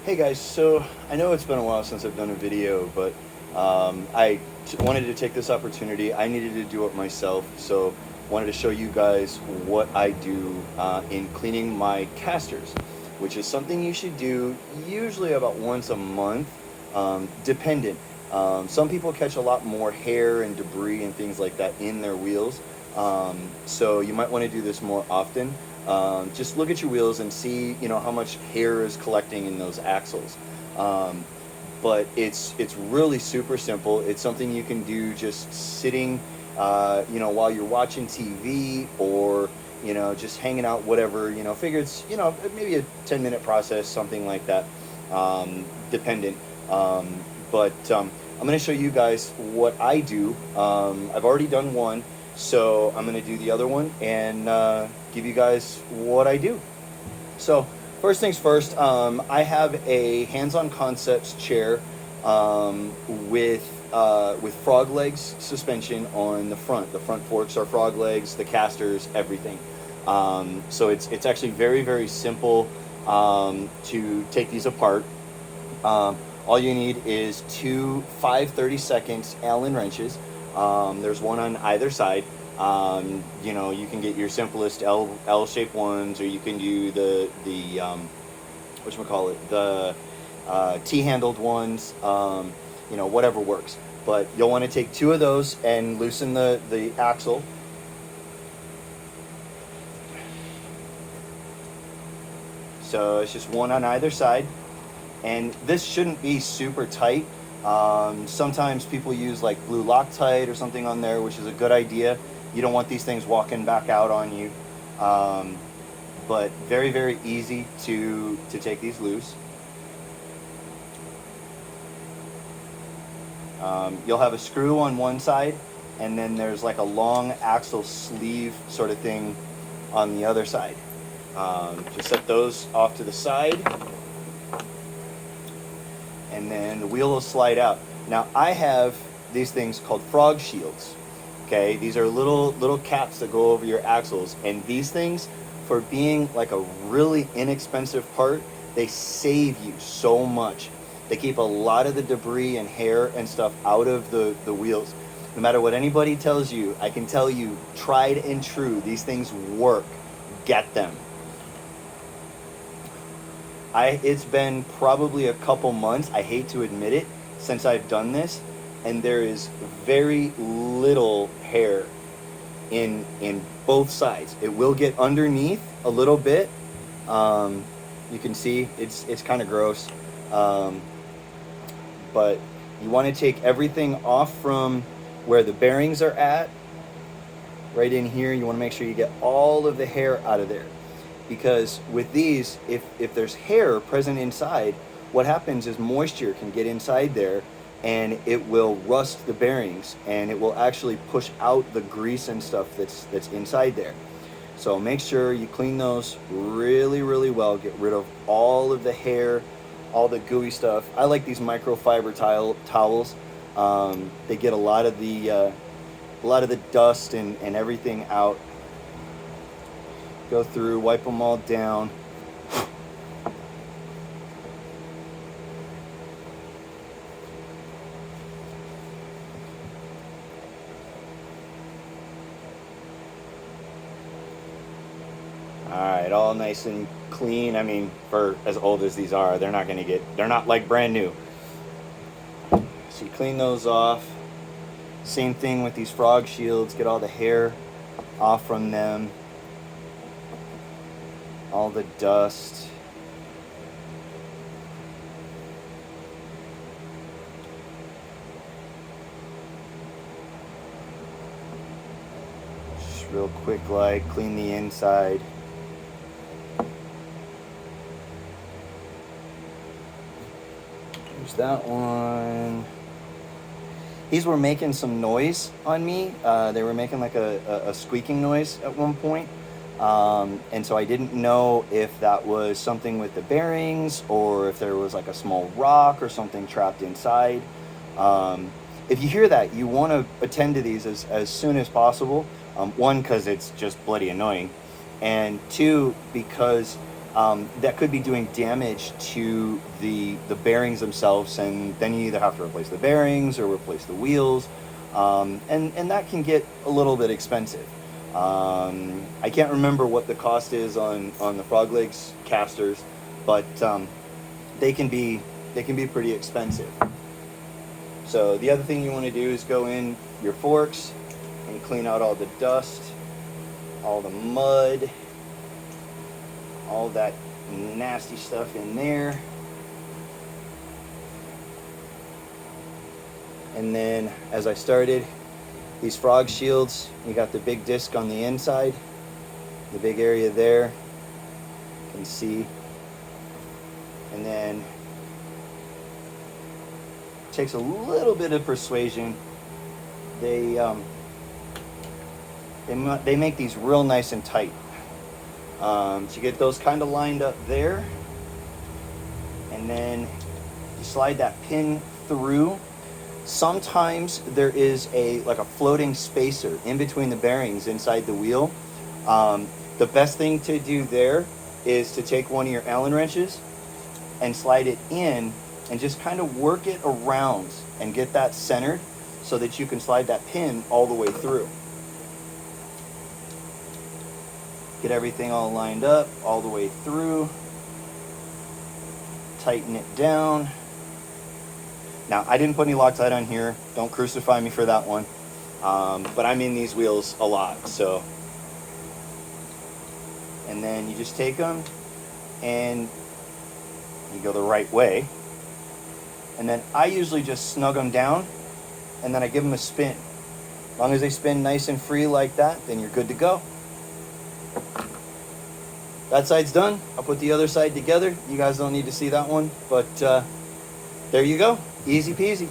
Hey guys, so I know it's been a while since I've done a video, but wanted to take this opportunity. I needed to do it myself, so wanted to show you guys what I do in cleaning my casters, which is something you should do usually about once a month, dependent. Some people catch a lot more hair and debris and things like that in their wheels, so you might want to do this more often. Just look at your wheels and see, how much hair is collecting in those axles. But it's really super simple. It's something you can do just sitting, while you're watching TV or just hanging out, whatever. Figure it's maybe a 10-minute process, something like that, dependent. But I'm going to show you guys what I do. I've already done one, so I'm going to do the other one and give you guys what I do. So first things first, I have a Hands-On Concepts chair with frog legs suspension on the front. The front forks are frog legs, the casters, everything. So it's actually very, very simple to take these apart. All you need is two 5/32 Allen wrenches. There's one on either side. You can get your simplest L-shaped ones, or you can do the whatchamacallit, the T-handled ones, whatever works. But you'll want to take two of those and loosen the axle. So it's just one on either side. And this shouldn't be super tight. Sometimes people use like blue Loctite or something on there, which is a good idea. You don't want these things walking back out on you. But very, very easy to take these loose. You'll have a screw on one side, and then there's like a long axle sleeve sort of thing on the other side. Just set those off to the side, and then the wheel will slide out. Now I have these things called frog shields. Okay, these are little caps that go over your axles, and these things, for being like a really inexpensive part, they save you so much. They keep a lot of the debris and hair and stuff out of the wheels. No matter what anybody tells you, I can tell you, tried and true, these things work. Get them. It's been probably a couple months, I hate to admit it, since I've done this, and there is very little hair in both sides. It will get underneath a little bit. You can see it's kind of gross, but you want to take everything off from where the bearings are at, right in here. You want to make sure you get all of the hair out of there. Because with these, if there's hair present inside, what happens is moisture can get inside there, and it will rust the bearings, and it will actually push out the grease and stuff that's inside there. So make sure you clean those really, really well. Get rid of all of the hair, all the gooey stuff. I like these microfiber towels. They get a lot of the dust and everything out. Go through, wipe them all down. Alright, all nice and clean. I mean, for as old as these are, they're not like brand new. So you clean those off. Same thing with these frog shields, get all the hair off from them. All the dust. Just real quick, like clean the inside. There's that one. These were making some noise on me. They were making like a squeaking noise at one point. And so I didn't know if that was something with the bearings or if there was like a small rock or something trapped inside. If you hear that, you want to attend to these as soon as possible. One, because it's just bloody annoying. And two, because that could be doing damage to the bearings themselves, and then you either have to replace the bearings or replace the wheels, and that can get a little bit expensive. I can't remember what the cost is on the frog legs casters, but they can be pretty expensive. So the other thing you want to do is go in your forks and clean out all the dust, all the mud, all that nasty stuff in there. And then, as I started, these frog shields, you got the big disc on the inside, the big area there, you can see. And then it takes a little bit of persuasion. They make these real nice and tight. To get those kind of lined up there, and then you slide that pin through. Sometimes there is like a floating spacer in between the bearings inside the wheel. The best thing to do there is to take one of your Allen wrenches and slide it in and just kind of work it around and get that centered so that you can slide that pin all the way through. Get everything all lined up all the way through. Tighten it down. Now, I didn't put any Loctite on here. Don't crucify me for that one. But I'm in these wheels a lot, so. And then you just take them and you go the right way. And then I usually just snug them down and then I give them a spin. As long as they spin nice and free like that, then you're good to go. That side's done. I'll put the other side together. You guys don't need to see that one, but there you go. Easy peasy.